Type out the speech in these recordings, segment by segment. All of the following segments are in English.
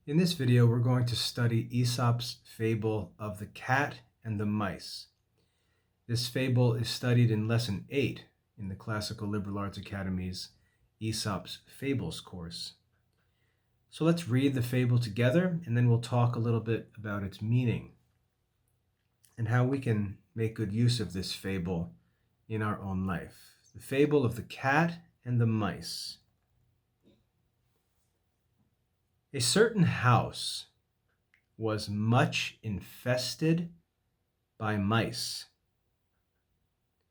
In this video, we're going to study Aesop's fable of the cat and the mice. This fable is studied in Lesson 8 in the Classical Liberal Arts Academy's Aesop's Fables course. So let's read the fable together, and then we'll talk a little bit about its meaning and how we can make good use of this fable in our own life. The fable of the cat and the mice. A certain house was much infested by mice.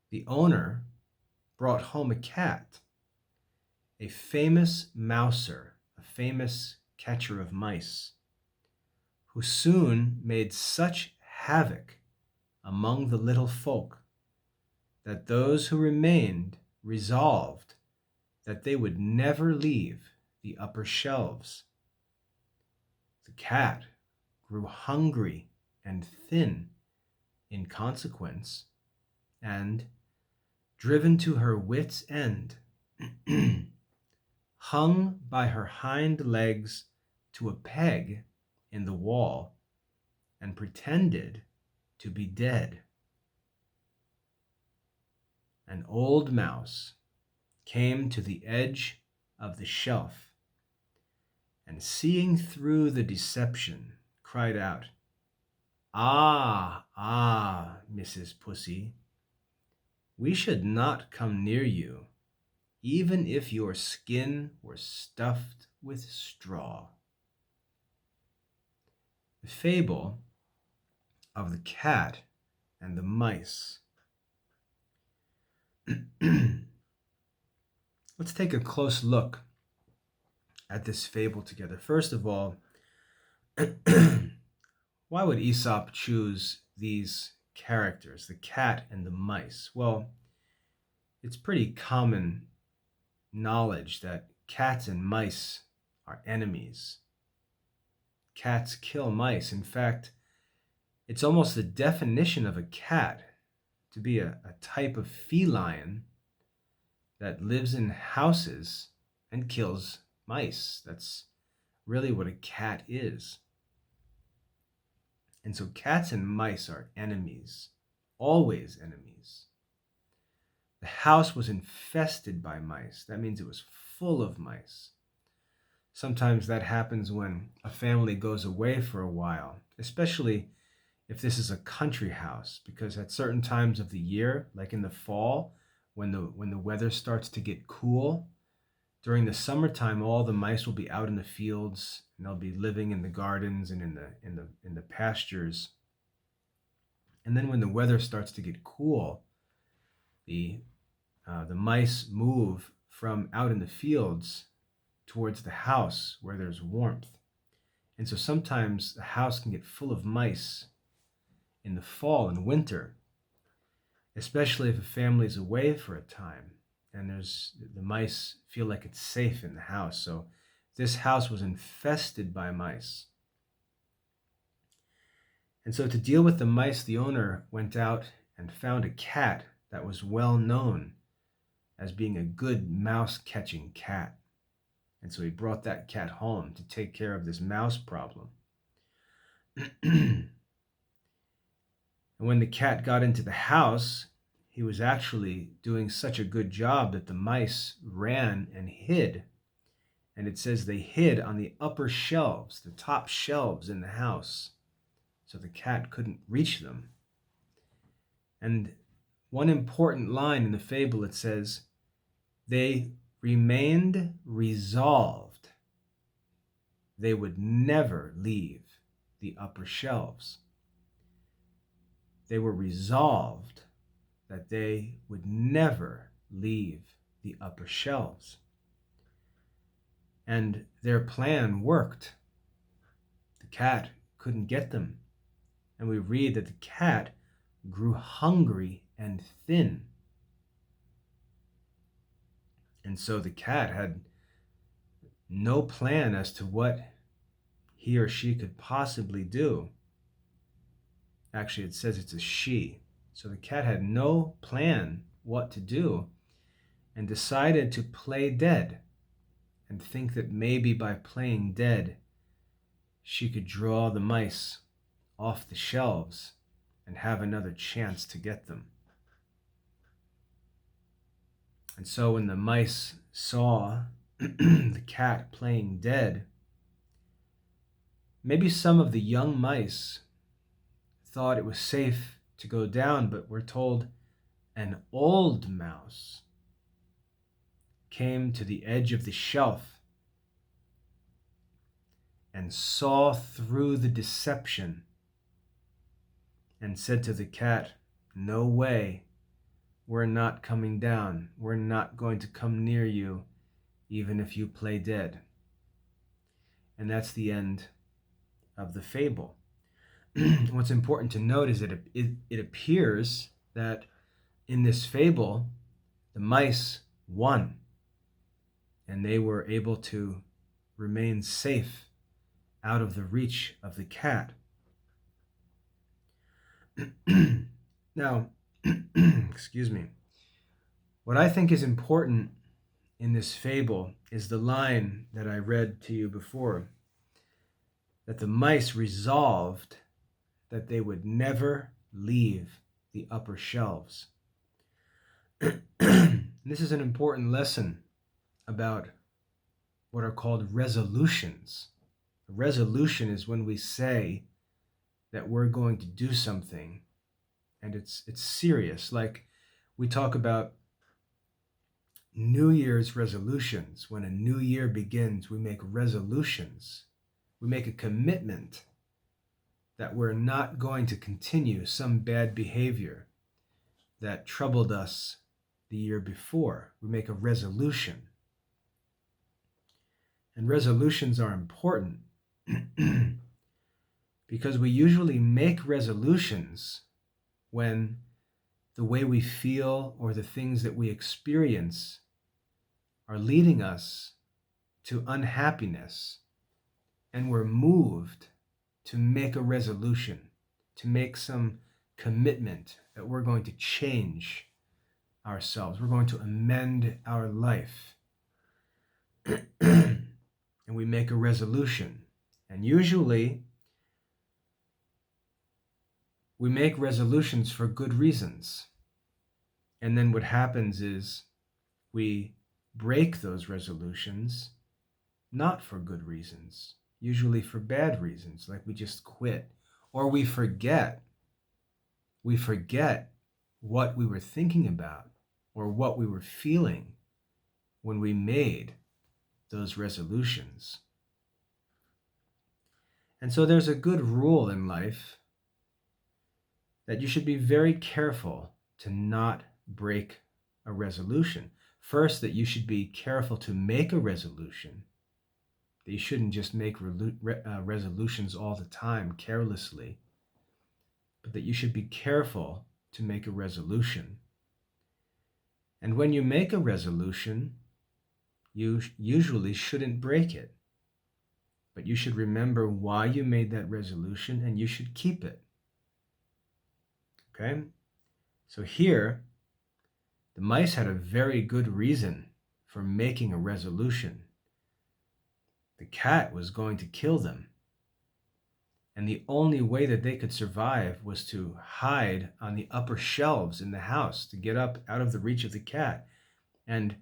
The owner brought home a cat, a famous mouser, a famous catcher of mice, who soon made such havoc among the little folk that those who remained resolved that they would never leave the upper shelves. The cat grew hungry and thin in consequence, and, driven to her wits' end, hung by her hind legs to a peg in the wall and pretended to be dead. An old mouse came to the edge of the shelf, and seeing through the deception, cried out, Ah, Mrs. Pussy, we should not come near you, even if your skin were stuffed with straw. The fable of the cat and the mice. Let's take a close look at this fable together. First of all, why would Aesop choose these characters, the cat and the mice? Well, it's pretty common knowledge that cats and mice are enemies. Cats kill mice. In fact, it's almost the definition of a cat to be a type of feline that lives in houses and kills mice. That's really what a cat is. And so cats and mice are enemies, always enemies. The house was infested by mice. That means it was full of mice. Sometimes that happens when a family goes away for a while, especially if this is a country house, because at certain times of the year, like in the fall, when the weather starts to get cool, during the summertime, all the mice will be out in the fields, and they'll be living in the gardens and in the pastures. And then when the weather starts to get cool, the mice move from out in the fields towards the house where there's warmth. And so sometimes the house can get full of mice in the fall and winter, especially if a family is away for a time and the mice feel like it's safe in the house. So this house was infested by mice. And so to deal with the mice, the owner went out and found a cat that was well known as being a good mouse-catching cat. And so he brought that cat home to take care of this mouse problem. And when the cat got into the house, he was actually doing such a good job that the mice ran and hid. And it says they hid on the upper shelves, the top shelves in the house, so the cat couldn't reach them. And one important line in the fable, it says, they remained resolved they would never leave the upper shelves. They were resolved that they would never leave the upper shelves. And their plan worked. The cat couldn't get them. And we read that the cat grew hungry and thin. And so the cat had no plan as to what he or she could possibly do. Actually, it says it's a she. So the cat had no plan what to do and decided to play dead and think that maybe by playing dead, she could draw the mice off the shelves and have another chance to get them. And so when the mice saw the cat playing dead, maybe some of the young mice thought it was safe to go down, but we're told an old mouse came to the edge of the shelf and saw through the deception and said to the cat, "No way, we're not coming down. We're not going to come near you, even if you play dead." And that's the end of the fable. What's important to note is that it appears that in this fable, the mice won, and they were able to remain safe out of the reach of the cat. Now, excuse me, what I think is important in this fable is the line that I read to you before, that the mice resolved that they would never leave the upper shelves. This is an important lesson about what are called resolutions. A resolution is when we say that we're going to do something and it's serious. Like we talk about New Year's resolutions. When a new year begins, we make resolutions. We make a commitment that we're not going to continue some bad behavior that troubled us the year before. We make a resolution. And resolutions are important because we usually make resolutions when the way we feel or the things that we experience are leading us to unhappiness, and we're moved to make a resolution, to make some commitment that we're going to change ourselves. We're going to amend our life. And we make a resolution. And usually, we make resolutions for good reasons. And then what happens is we break those resolutions, not for good reasons, usually for bad reasons, like we just quit, or we forget what we were thinking about or what we were feeling when we made those resolutions. And so there's a good rule in life that you should be very careful to not break a resolution. First, that you should be careful to make a resolution. That you shouldn't just make resolutions all the time carelessly, but that you should be careful to make a resolution. And when you make a resolution, you usually shouldn't break it, but you should remember why you made that resolution and you should keep it. Okay? So here, the mice had a very good reason for making a resolution. The cat was going to kill them. And the only way that they could survive was to hide on the upper shelves in the house, to get up out of the reach of the cat. And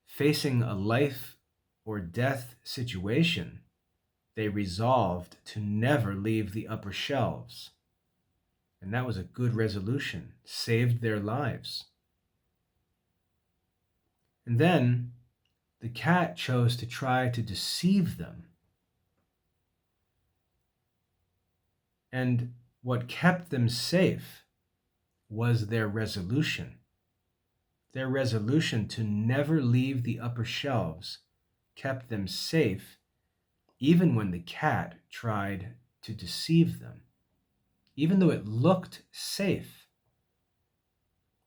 facing a life or death situation, they resolved to never leave the upper shelves. And that was a good resolution, saved their lives. And then the cat chose to try to deceive them. And what kept them safe was their resolution. Their resolution to never leave the upper shelves kept them safe, even when the cat tried to deceive them. Even though it looked safe,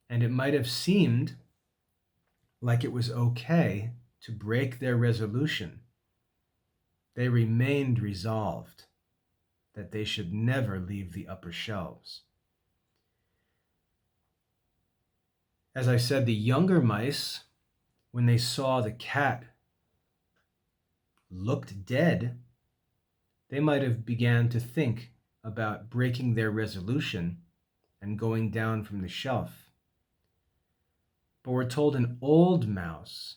and it might have seemed like it was okay to break their resolution, they remained resolved that they should never leave the upper shelves. As I said, the younger mice, when they saw the cat looked dead, they might have began to think about breaking their resolution and going down from the shelf. But we're told an old mouse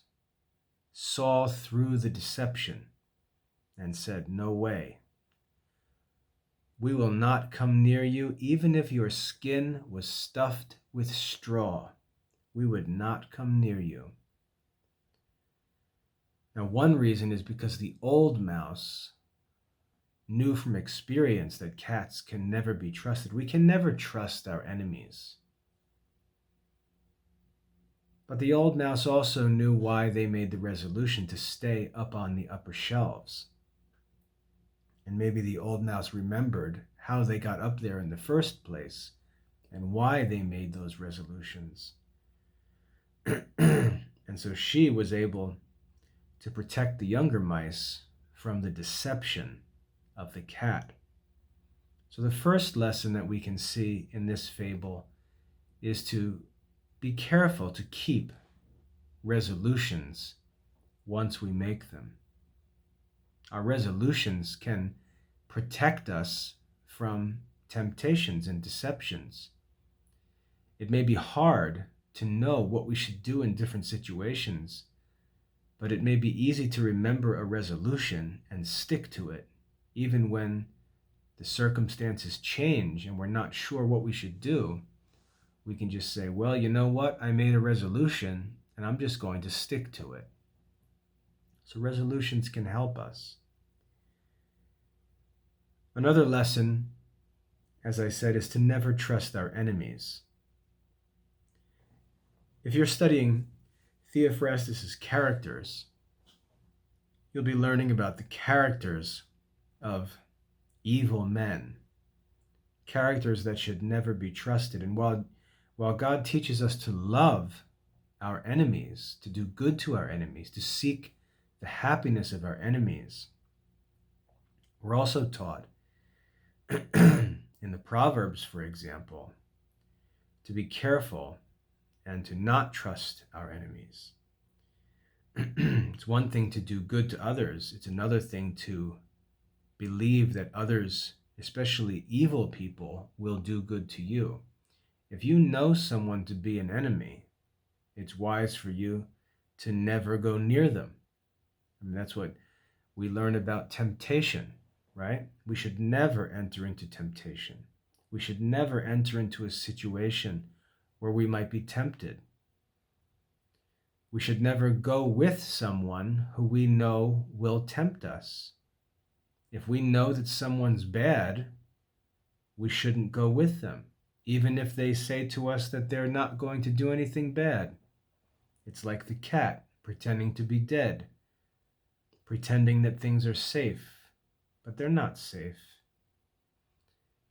saw through the deception and said, "No way. We will not come near you, even if your skin was stuffed with straw. We would not come near you." Now, one reason is because the old mouse knew from experience that cats can never be trusted. We can never trust our enemies. But the old mouse also knew why they made the resolution to stay up on the upper shelves. And maybe the old mouse remembered how they got up there in the first place and why they made those resolutions. And so she was able to protect the younger mice from the deception of the cat. So the first lesson that we can see in this fable is to be careful to keep resolutions once we make them. Our resolutions can protect us from temptations and deceptions. It may be hard to know what we should do in different situations, but it may be easy to remember a resolution and stick to it, even when the circumstances change and we're not sure what we should do. We can just say, well, you know what? I made a resolution and I'm just going to stick to it. So resolutions can help us. Another lesson, as I said, is to never trust our enemies. If you're studying Theophrastus's characters, you'll be learning about the characters of evil men, characters that should never be trusted. And while God teaches us to love our enemies, to do good to our enemies, to seek the happiness of our enemies, we're also taught in the Proverbs, for example, to be careful and to not trust our enemies. It's one thing to do good to others. It's another thing to believe that others, especially evil people, will do good to you. If you know someone to be an enemy, it's wise for you to never go near them. I mean, that's what we learn about temptation, right? We should never enter into temptation. We should never enter into a situation where we might be tempted. We should never go with someone who we know will tempt us. If we know that someone's bad, we shouldn't go with them, even if they say to us that they're not going to do anything bad. It's like the cat pretending to be dead, pretending that things are safe, but they're not safe.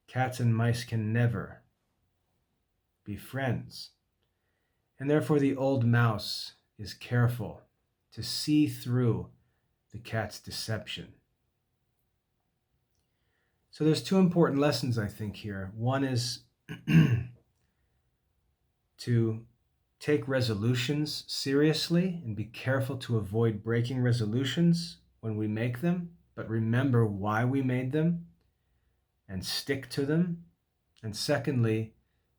Cats and mice can never be friends. And therefore the old mouse is careful to see through the cat's deception. So there's two important lessons, I think, here. One is to take resolutions seriously and be careful to avoid breaking resolutions when we make them, but remember why we made them and stick to them. And secondly,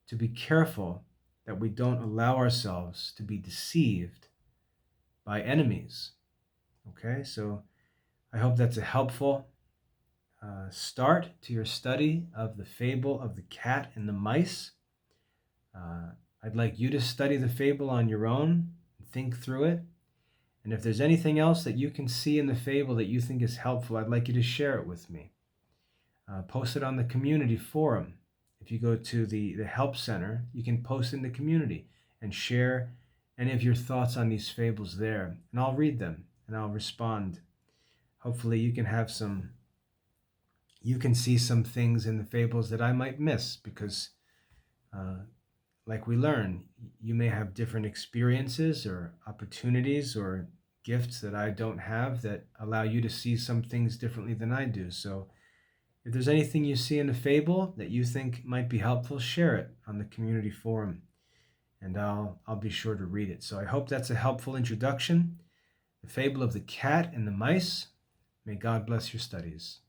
to be careful that we don't allow ourselves to be deceived by enemies. Okay, so I hope that's a helpful start to your study of the fable of the cat and the mice. I'd like you to study the fable on your own, think through it. And if there's anything else that you can see in the fable that you think is helpful, I'd like you to share it with me. Post it on the community forum. If you go to the Help Center, you can post in the community and share any of your thoughts on these fables there. And I'll read them and I'll respond. Hopefully you can see some things in the fables that I might miss because like we learn, you may have different experiences or opportunities or gifts that I don't have that allow you to see some things differently than I do. So if there's anything you see in a fable that you think might be helpful, share it on the community forum, and I'll be sure to read it. So I hope that's a helpful introduction. The fable of the cat and the mice. May God bless your studies.